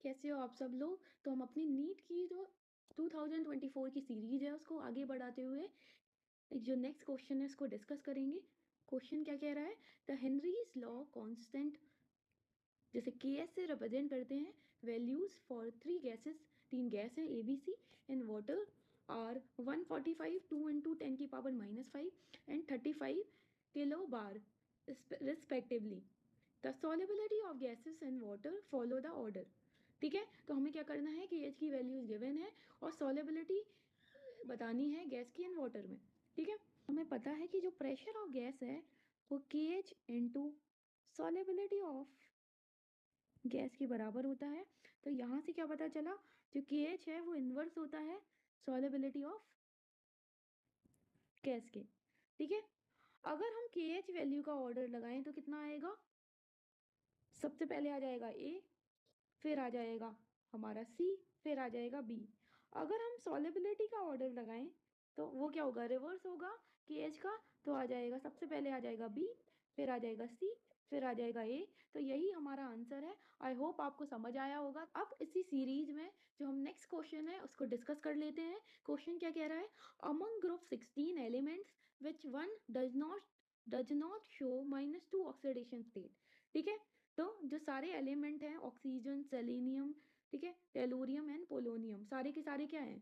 कैसे हो आप सब लोग। तो हम अपनी नीट की जो 2024 की सीरीज है उसको आगे बढ़ाते हुए जो नेक्स्ट क्वेश्चन है उसको डिस्कस करेंगे। क्वेश्चन क्या कह रहा है, द हेनरीज लॉ कांस्टेंट जैसे के एस से रिप्रेजेंट करते हैं वैल्यूज फॉर 3 गैसेस, 3 गैस हैं ABC and water are 145 2 into 10 की power -5 and 35 kilo bar respectively. The solubility of gases and water follow the order. ठीक है, तो हमें क्या करना है कि एच की वैल्यूज गिवन है और सॉल्युबिलिटी बतानी है गैस की एंड वाटर में। ठीक है, हमें पता है कि जो प्रेशर ऑफ गैस है वो के H into solubility of gas के बराबर होता है। तो यहाँ से क्या पता चला, जो के एच है वो इन्वर्स होता है सॉल्युबिलिटी ऑफ गैस के। ठीक है, अगर हम के एच वैल्यू का ऑर्डर लगाएं तो कितना आएगा, सबसे पहले आ जाएगा ए, फिर आ जाएगा हमारा सी, फिर आ जाएगा बी। अगर हम सॉल्युबिलिटी का ऑर्डर लगाएं तो वो क्या होगा, रिवर्स होगा के एच का। तो आ जाएगा, सबसे पहले आ जाएगा बी, फिर आ जाएगा सी, फिर आ जाएगा ए। तो यही हमारा आंसर है। आई होप आपको समझ आया होगा। अब इसी सीरीज में जो हम नेक्स्ट क्वेश्चन है उसको डिस्कस कर लेते हैं। क्वेश्चन क्या कह रहा है, among group 16 elements which one does not show -2 oxidation state. ठीक है, तो जो सारे एलिमेंट हैं ऑक्सीजन, सेलेनियम, ठीक है, टेलुरियम एंड पोलोनियम, सारे के सारे क्या हैं,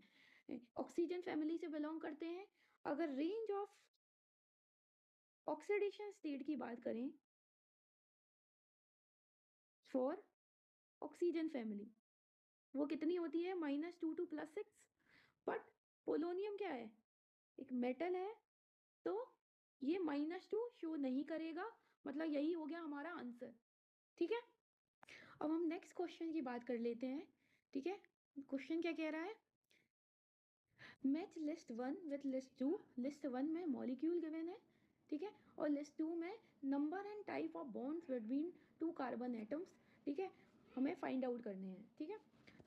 ऑक्सीजन फैमिली से बिलोंग करते हैं। अगर रेंज ऑफ ऑक्सीडेशन स्टेट की बात करें फॉर ऑक्सीजन फैमिली, वो कितनी होती है, -2 to +6। बट पोलोनियम क्या है, एक मेटल है, तो ये -2 शो नहीं करेगा। मतलब यही हो गया हमारा आंसर। ठीक है, अब हम नेक्स्ट क्वेश्चन की बात कर लेते हैं। ठीक है, क्वेश्चन क्या कह रहा है, match list 1 with list 2। List 1 में मॉलिक्यूल गिवन है, ठीक है, और लिस्ट 2 में number and type of bonds between 2 carbon atoms. ठीक है, हमें फाइंड आउट करने हैं। ठीक है,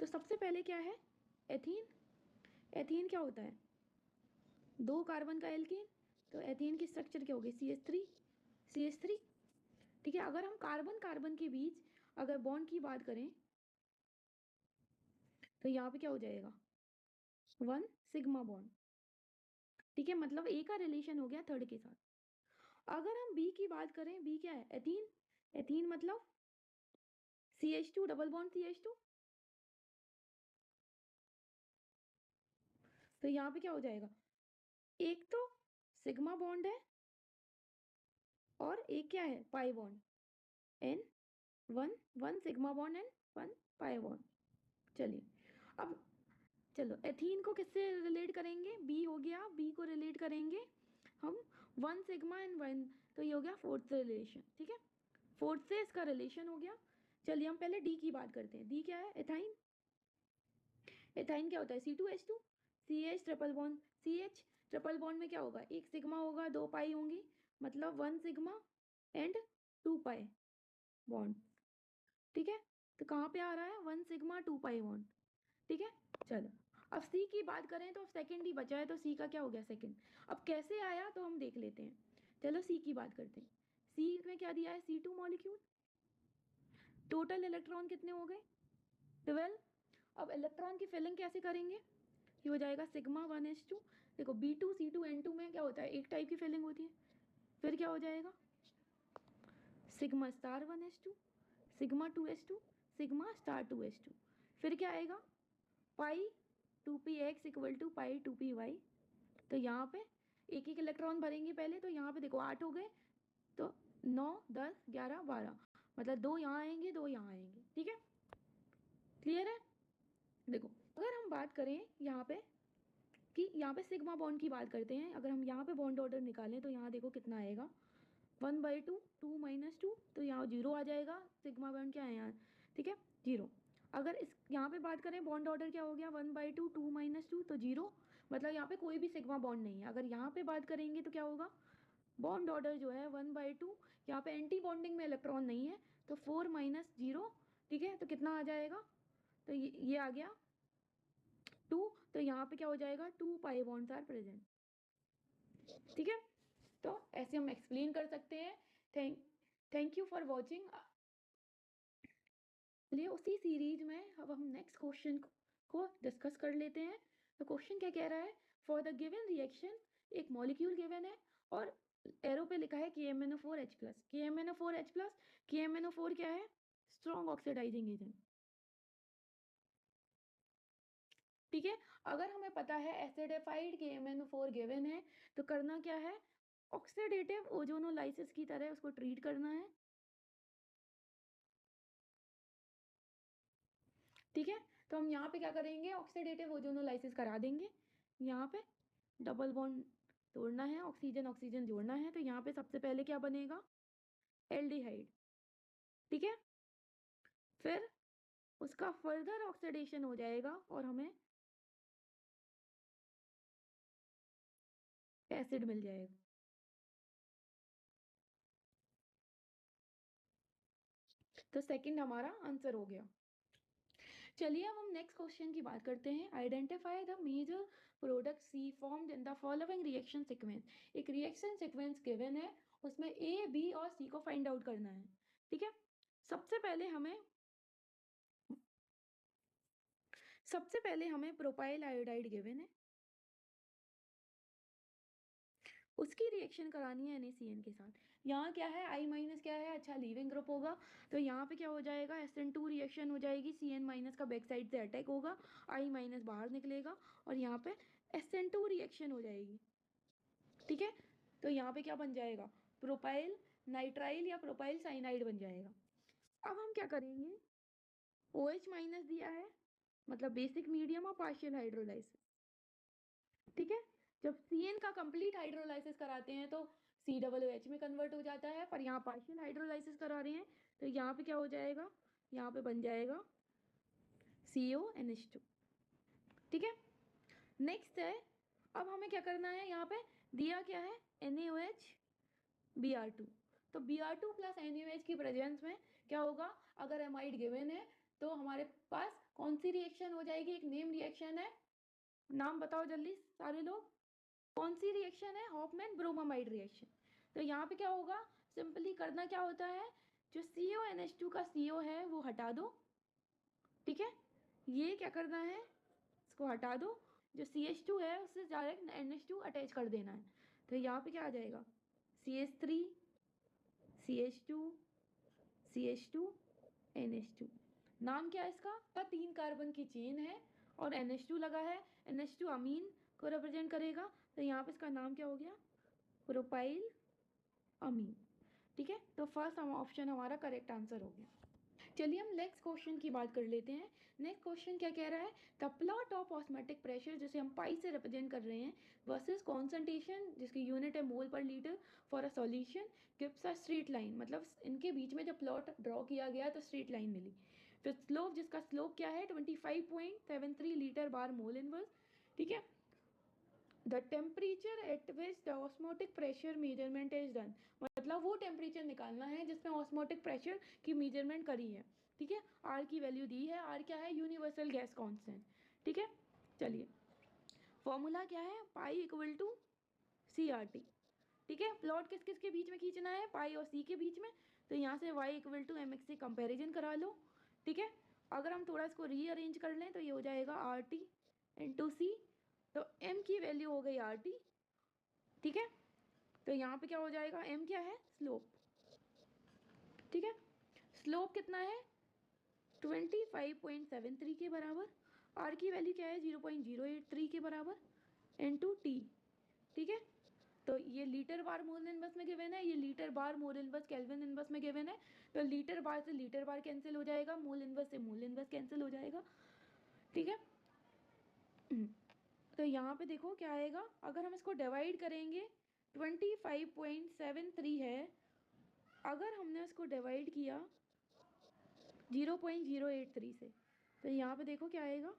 तो सबसे पहले क्या है, एथीन। एथीन क्या होता है, 2 कार्बन का एल्केन। तो एथीन की स्ट्रक्चर क्या होगी, CH3। ठीक है, अगर हम कार्बन कार्बन के बीच अगर बॉन्ड की बात करें तो यहाँ पे क्या हो जाएगा, 1 सिग्मा बॉन्ड। ठीक है, मतलब ए का रिलेशन हो गया थर्ड के साथ। अगर हम बी की बात करें, बी क्या है, एथीन। एथीन मतलब CH2 डबल बॉन्ड CH2। तो यहाँ पे क्या हो जाएगा, एक तो सिग्मा बॉन्ड है और एक क्या है, pi bond. N, one sigma bond and 1 pi bond. चलिए, अब चलो एथीन को किससे रिलेट करेंगे, बी हो गया, बी को रिलेट करेंगे हम 1 सिग्मा एंड 1। तो ये हो गया फोर्थ रिलेशन। ठीक है, फोर्थ से इसका रिलेशन हो गया। चलिए हम पहले डी की बात करते हैं। डी क्या है, एथाइन। एथाइन क्या होता है, C2H2, CH triple bond. CH triple bond में क्या होगा, एक सिग्मा होगा, 2 पाई होंगी, मतलब 1 सिग्मा एंड 2 पाई बॉन्ड। ठीक है, तो कहाँ पे आ रहा है, 1 सिग्मा 2 पाई बॉन्ड। ठीक है, चलो अब सी की बात करें तो सेकंड ही बचा है, तो सी का क्या हो गया, सेकंड। अब कैसे आया तो हम देख लेते हैं। चलो सी की बात करते हैं। सी में क्या दिया है, C2 मॉलिक्यूल। टोटल इलेक्ट्रॉन कितने हो गए, 12। अब इलेक्ट्रॉन की फिलिंग कैसे करेंगे, ये हो जाएगा सिग्मा 1s2। देखो B2C2N2 में क्या होता है, एक टाइप की फिलिंग होती है। फिर क्या हो जाएगा, sigma star 1s2, sigma 2s2, sigma star 2s2। फिर क्या आएगा, पाई 2p(x) equal to pi 2p(y). तो यहाँ पे एक एक इलेक्ट्रॉन भरेंगे पहले। तो यहाँ पे देखो 8 हो गए, तो 9 10 11 12, मतलब 2 यहाँ आएंगे, 2 यहाँ आएंगे। ठीक है, क्लियर है। देखो अगर हम बात करें यहाँ पे कि यहाँ पे सिग्मा बॉन्ड की बात करते हैं, अगर हम यहाँ पे बॉन्ड ऑर्डर निकालें तो यहाँ देखो कितना आएगा, 1/2 2 -2, तो यहाँ 0 आ जाएगा। सिग्मा बॉन्ड क्या है यहाँ, ठीक है, 0। अगर इस यहाँ पे बात करें बॉन्ड ऑर्डर क्या हो गया, 1/2 2 -2, तो 0, मतलब यहाँ पे कोई भी सिग्मा बॉन्ड नहीं है। अगर यहाँ पे बात करेंगे तो क्या होगा, बॉन्ड ऑर्डर जो है 1/2, यहाँ पे एंटी बॉन्डिंग में इलेक्ट्रॉन नहीं है, तो 4 - 0। ठीक है, तो कितना आ जाएगा, तो ये आ गया 2। तो यहाँ पे क्या हो जाएगा, 2 पाई बॉन्ड्स आर प्रेजेंट। ठीक है, तो ऐसे हम एक्सप्लेन कर सकते हैं। Thank you for watching. चलिए उसी सीरीज में अब हम नेक्स्ट क्वेश्चन को डिस्कस कर लेते हैं। तो क्वेश्चन क्या कह रहा है, फॉर द गिवन रिएक्शन एक मॉलिक्यूल गिवन है और एरो पे लिखा है KMnO4H+। KMnO4H+, KMnO4 क्या है, स्ट्रॉन्ग ऑक्सीडाइजिंग एजेंट। ठीक है, अगर हमें पता है एसिडिफाइड KMnO4 गिवन है तो करना क्या है, ऑक्सीडेटिव ओजोनोलाइसिस की तरह उसको ट्रीट करना है। ठीक है, तो हम यहाँ पे क्या करेंगे, ऑक्सीडेटिव ओजोनोलाइसिस करा देंगे। यहाँ पे डबल बॉन्ड तोड़ना है, ऑक्सीजन ऑक्सीजन जोड़ना है, तो यहाँ पे सबसे पहले क्या बनेगा, एल्डिहाइड। ठीक है, फिर उसका फर्दर ऑक्सीडेशन हो जाएगा और हमें एसिड मिल जाएगा। तो सेकंड हमारा आंसर हो गया। चलिए अब हम नेक्स्ट क्वेश्चन की बात करते हैं। Identify the major product C formed in the following reaction sequence. एक रिएक्शन सीक्वेंस गिवन है, उसमें ए बी और सी को फाइंड आउट करना है। ठीक है, सबसे पहले हमें प्रोपाइल आयोडाइड गिवन है, उसकी रिएक्शन करानी है NaCN के साथ। यहाँ क्या है, I- क्या है, अच्छा लीविंग ग्रुप होगा, तो यहाँ पे क्या हो जाएगा, SN2 रिएक्शन हो जाएगी, CN- का बैक साइड से अटैक होगा, I- बाहर निकलेगा और यहाँ पे SN2 रिएक्शन हो जाएगी। ठीक है, तो यहाँ पे क्या बन जाएगा, प्रोपाइल नाइट्राइल या प्रोपाइल साइनाइड बन जाएगा। अब हम क्या करेंगे, OH- दिया है, मतलब बेसिक मीडियम और पार्शियल हाइड्रोलाइसिस। ठीक है, जब CN का कंप्लीट हाइड्रोलाइसिस कराते हैं तो COOH में कन्वर्ट हो जाता है, पर यहाँ पार्शियल हाइड्रोलाइसिस करा रहे हैं तो यहाँ पे क्या हो जाएगा, यहाँ पे बन जाएगा CONH2। ठीक है, नेक्स्ट है, अब हमें क्या करना है, यहाँ पे दिया क्या है, NaOH Br2। तो Br2 प्लस NaOH की प्रेजेंस में क्या होगा, अगर एमाइड गिवन है तो हमारे पास कौन सी रिएक्शन हो जाएगी, एक नेम रिएक्शन है, नाम बताओ जल्दी सारे लोग, कौन सी रिएक्शन है, हॉफमैन ब्रोमामाइड रिएक्शन। तो यहाँ पे क्या होगा, सिंपली करना क्या होता है, जो CONH2 का CO है वो हटा दो। ठीक है, ये क्या करना है, इसको हटा दो, जो CH2 है उससे डायरेक्ट NH2 अटैच कर देना है। तो यहाँ पे क्या आ जाएगा, CH3 CH2 CH2 NH2। नाम क्या है इसका, 3 कार्बन की चेन है और NH2 लगा है, NH2 अमीन को रिप्रेजेंट करेगा, तो यहाँ पे इसका नाम क्या हो गया, प्रोपाइल अमीन। ठीक है, तो फर्स्ट ऑप्शन हमारा करेक्ट आंसर हो गया। चलिए हम नेक्स्ट क्वेश्चन की बात कर लेते हैं। नेक्स्ट क्वेश्चन क्या कह रहा है, the plot of osmotic pressure, जिसे हम पाई से रिप्रेजेंट कर रहे हैं, वर्सेस कॉन्सेंट्रेशन जिसकी यूनिट है मोल पर litre for a solution, gives a straight line. मतलब इनके बीच में जब प्लॉट ड्रॉ किया गया तो स्ट्रेट लाइन मिली। फिर स्लोप, जिसका स्लोप क्या है 25.73 लीटर बार मोल इनवर्स। ठीक है, the temperature at which the osmotic pressure measurement is done, मतलब वो टेम्परेचर निकालना है जिसमें ऑस्मोटिक प्रेशर की मेजरमेंट करी है। ठीक है, आर की वैल्यू दी है, आर क्या है, यूनिवर्सल गैस कांस्टेंट। ठीक है, चलिए फॉर्मूला क्या है, पाई इक्वल टू CRT। ठीक है, प्लॉट किस किस के बीच में खींचना है, पाई और सी के बीच में, तो यहाँ से y इक्वल टू MX से कंपेरिजन करा लो। ठीक है, अगर हम थोड़ा इसको रीअरेंज कर लें तो ये हो जाएगा RT इंटू सी, तो m की वैल्यू हो गई RT। ठीक है, तो यहाँ पे क्या हो जाएगा, m क्या है, स्लोप। ठीक है, स्लोप कितना है 25.73 के बराबर, आर की वैल्यू क्या है 0.083 के बराबर, इनटू टी। ठीक है, तो ये लीटर बार मोल इनवर्स में गिवन है, ये लीटर बार मोल इनवर्स केल्विन इनवर्स में गिवन है, तो लीटर बार से लीटर बार कैंसिल हो जाएगा, मोल इनवर्स से मोल इनवर्स कैंसिल हो जाएगा। ठीक है, तो यहाँ पे देखो क्या आएगा, अगर हम इसको डिवाइड करेंगे 25.73 है, अगर हमने इसको डिवाइड किया 0.083 से, तो यहाँ पे देखो क्या आएगा,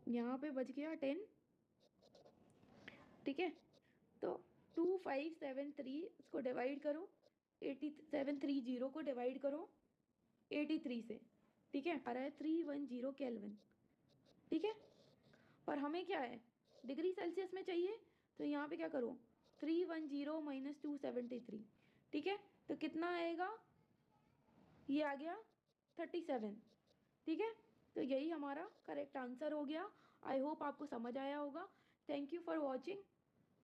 यहाँ पे बच गया 10। ठीक है, तो 2573 इसको डिवाइड करो 8730 को डिवाइड करो 83 से। ठीक है, आ रहा है 310 केल्विन। ठीक है, पर हमें क्या है, डिग्री सेल्सियस में चाहिए, तो यहाँ पे क्या करो 310 - 273। ठीक है, तो कितना आएगा ये आ गया 37। ठीक है, तो यही हमारा करेक्ट आंसर हो गया। आई होप आपको समझ आया होगा। Thank you for watching.